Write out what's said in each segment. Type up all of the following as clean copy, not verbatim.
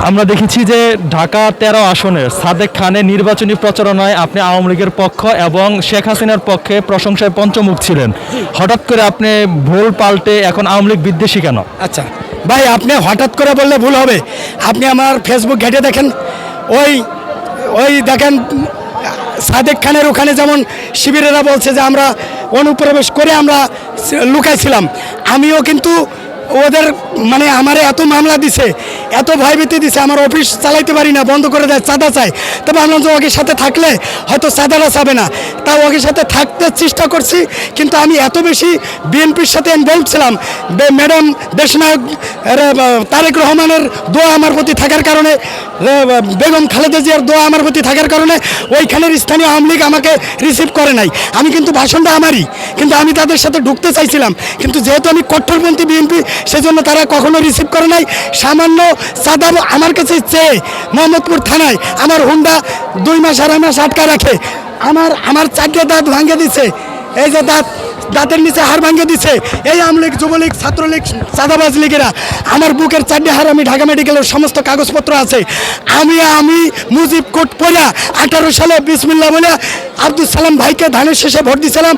আমরা দেখেছি যে ঢাকা ১৩ আসনের সাদেক খানের নির্বাচনী প্রচারণায় আপনি আওয়ামী লীগের পক্ষ এবং শেখ হাসিনার পক্ষে প্রশংসায় পঞ্চমুখ ছিলেন। হঠাৎ করে আপনি ভুল পাল্টে এখন আওয়ামী লীগ বিদ্বেষী কেন? আচ্ছা ভাই, আপনি হঠাৎ করে বললে ভুল হবে। আপনি আমার ফেসবুক ঘেটে দেখেন, ওই ওই দেখেন সাদেক খানের ওখানে যেমন শিবিরেরা বলছে যে আমরা অনুপ্রবেশ করে আমরা লুকাইছিলাম, আমিও কিন্তু ওদের মানে আমারে এত মামলা দিছে, এত ভয়ভীতি দিছে, আমার অফিস চালাইতে পারি না, বন্ধ করে দেয়, চাঁদা চাই। তবে আমরা যে ওকে সাথে থাকলে হয়তো চাঁদাটা চাবে না, তাও ওকে সাথে থাকতে চেষ্টা করছি। কিন্তু আমি এত বেশি বিএনপির সাথে ইনভলভ ছিলাম, ম্যাডাম দেশনায়ক তারেক রহমানের দোয়া আমার প্রতি থাকার কারণে, বেগম খালেদা জিয়ার দোয়া আমার প্রতি থাকার কারণে ওইখানের স্থানীয় আওয়ামী লীগ আমাকে রিসিভ করে নাই। আমি কিন্তু ভাষণটা আমারই, কিন্তু আমি তাদের সাথে ঢুকতে চাইছিলাম, কিন্তু যেহেতু আমি কট্টরপন্থী বিএনপি, সেজন্য তারা কখনো রিসিভ করে নাই। সামান্য চাঁদা আমার কাছে চেয়ে মোহাম্মদপুর থানায় আমার হুন্ডা 2 মাস 2.5 মাস আটকা রাখে, আমার 4টে দাঁত ভাঙে দিচ্ছে। এই যে দাঁতের নিচে হাড় ভাঙে দিচ্ছে এই আওয়ামী লীগ, যুবলীগ, ছাত্রলীগ, চাঁদাবাজ লীগেরা। আমার বুকের 4টে হাড়, আমি ঢাকা মেডিকেলের সমস্ত কাগজপত্র আছে। আমি মুজিব কোট পড়া 18 সালে বিসমিল্লাহ বলে আব্দুল সালাম ভাইকে ধানের শেষে ভোট দিয়েছিলাম।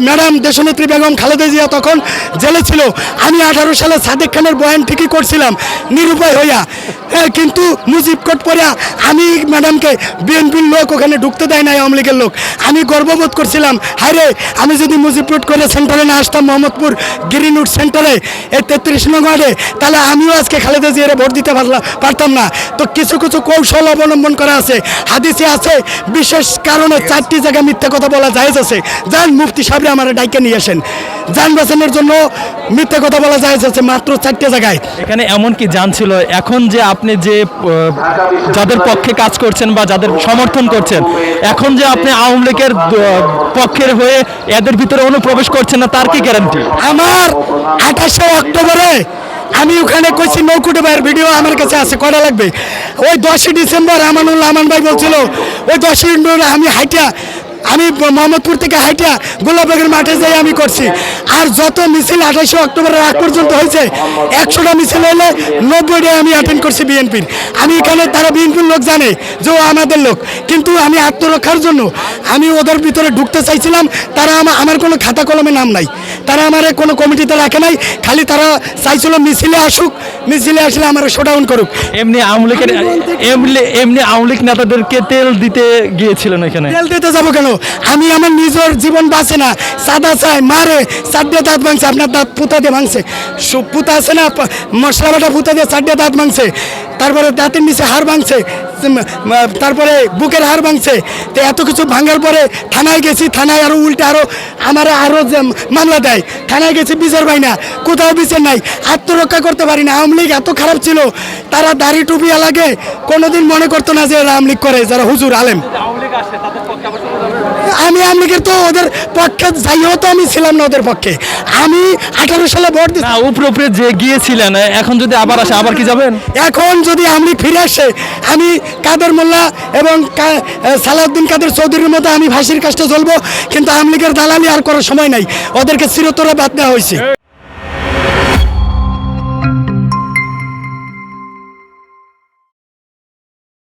ম্যাডাম দেশনেত্রী বেগম খালেদা জিয়া তখন জেলে ছিল। আমি 18 সালে সাদেক খানের বয়ান ঠিকই করছিলাম নিরুপায় হইয়া, কিন্তু মুজিব কোট পড়া আমি ম্যাডামকে বিএনপির লোক ওখানে ঢুকতে দেয় নাই, আওয়ামী লীগের লোক। আমি গর্ববোধ করছিলাম, হায়রে আমি যদি মুজিব কোট করে সেন্টারে না আসতাম, মোহাম্মদপুর গ্রিনউড সেন্টারে এই 33 নং ওয়ার্ডে, তাহলে আমিও আজকে খালেদা জিয়ারে ভোট দিতে পারতাম না। তো কিছু কিছু কৌশল অবলম্বন করা আছে, হাদিসে আছে, বিশেষ কারণে 4টি জায়গায় মিথ্যা কথা বলা জায়েজ আছে। যান মুফতি সাহেব আমার ডাইকে নিয়ে আসেন, যান বাঁচানোর জন্য মিথ্যা কথা বলা জায়েজ আছে মাত্র 4টে জায়গায়। এখানে এমন কি জানছিল এখন যে আপনি যে যাদের পক্ষে কাজ করছেন বা যাদের সমর্থন করছেন, এখন যে আপনি আওয়ামী লীগের পক্ষের হয়ে এদের ভিতরে অনুপ্রবেশ করছেন না, তার কি গ্যারান্টি? আমার 28শে অক্টোবরে আমি ওখানে কইছি নৌকুটে ভাইয়ের ভিডিও আমার কাছে আছে, কটা লাগবে? ওই 10ই ডিসেম্বর আমানুল্লাহ আমান ভাই বলছিল, ওই 10ই ডিসেম্বর আমি মোহাম্মদপুর থেকে হাইটা গোলাপবাগের মাঠে যাই আমি করছি। আর যত মিছিল 28শে অক্টোবরের আগ পর্যন্ত হয়েছে, 100টা মিছিল হলে 90টায় আমি অ্যাটেন্ড করছি বিএনপির। আমি এখানে, তারা বিএনপির লোক জানে যে ও আমাদের লোক, কিন্তু আমি আত্মরক্ষার জন্য আমি ওদের ভিতরে ঢুকতে চাইছিলাম। তারা আমার কোনো খাতা কলমে নাম নাই, তারা আমার কোনো কমিটিতে রাখে নাই, খালি তারা চাইছিল মিছিলে আসুক, মিছিলে আসলে আমার শোডাউন করুক। এমনি আওয়ামী লীগ নেতাদেরকে তেল দিতে গিয়েছিলেন এখানে? তেল দিতে যাবো কেন? আমি আমার নিজের জীবন বাঁচে না, সাদা চাই, মারে 4টে দাঁত ভাঙছে, আপনার দাঁত পুতা দিয়ে ভাঙছে, পুতা আছে না, মশলা বাটা পুতা দিয়ে 4টে দাঁত ভাঙছে, তারপরে দাঁতের নিচে হাড় ভাঙছে, তারপরে বুকের হাড় ভাঙছে। তো এত কিছু ভাঙার পরে থানায় গেছি, থানায় আরও উল্টে আমার মামলা দেয়। থানায় গেছি, বিচার পাই না, কোথাও বিচার নাই, আত্মরক্ষা করতে পারি না। আওয়ামী লীগ এত খারাপ ছিল, তারা দাড়ি টুপিয়া লাগে কোনোদিন মনে করতো না যে আওয়ামী লীগ করে, যারা হুজুর আলেম। আমি আওয়ামী লীগের তো ওদের পক্ষে যাইও তো আমি ছিলাম না ওদের পক্ষে। আমি 18 সালে ভোট দিই। উপরে যে গিয়েছিলেন, এখন যদি আবার আসে, আবার কি যাবেন? এখন যদি আওয়ামী লীগ ফিরে আসে, আমি কাদের মোল্লা এবং সালাউদ্দিন কাদের চৌধুরীর মতো আমি ফাঁসির কাজটা চলবো, কিন্তু আওয়ামী লীগের দালালি আর করার সময় নাই, ওদেরকে চিরতরে বাদ দেওয়া হয়েছে।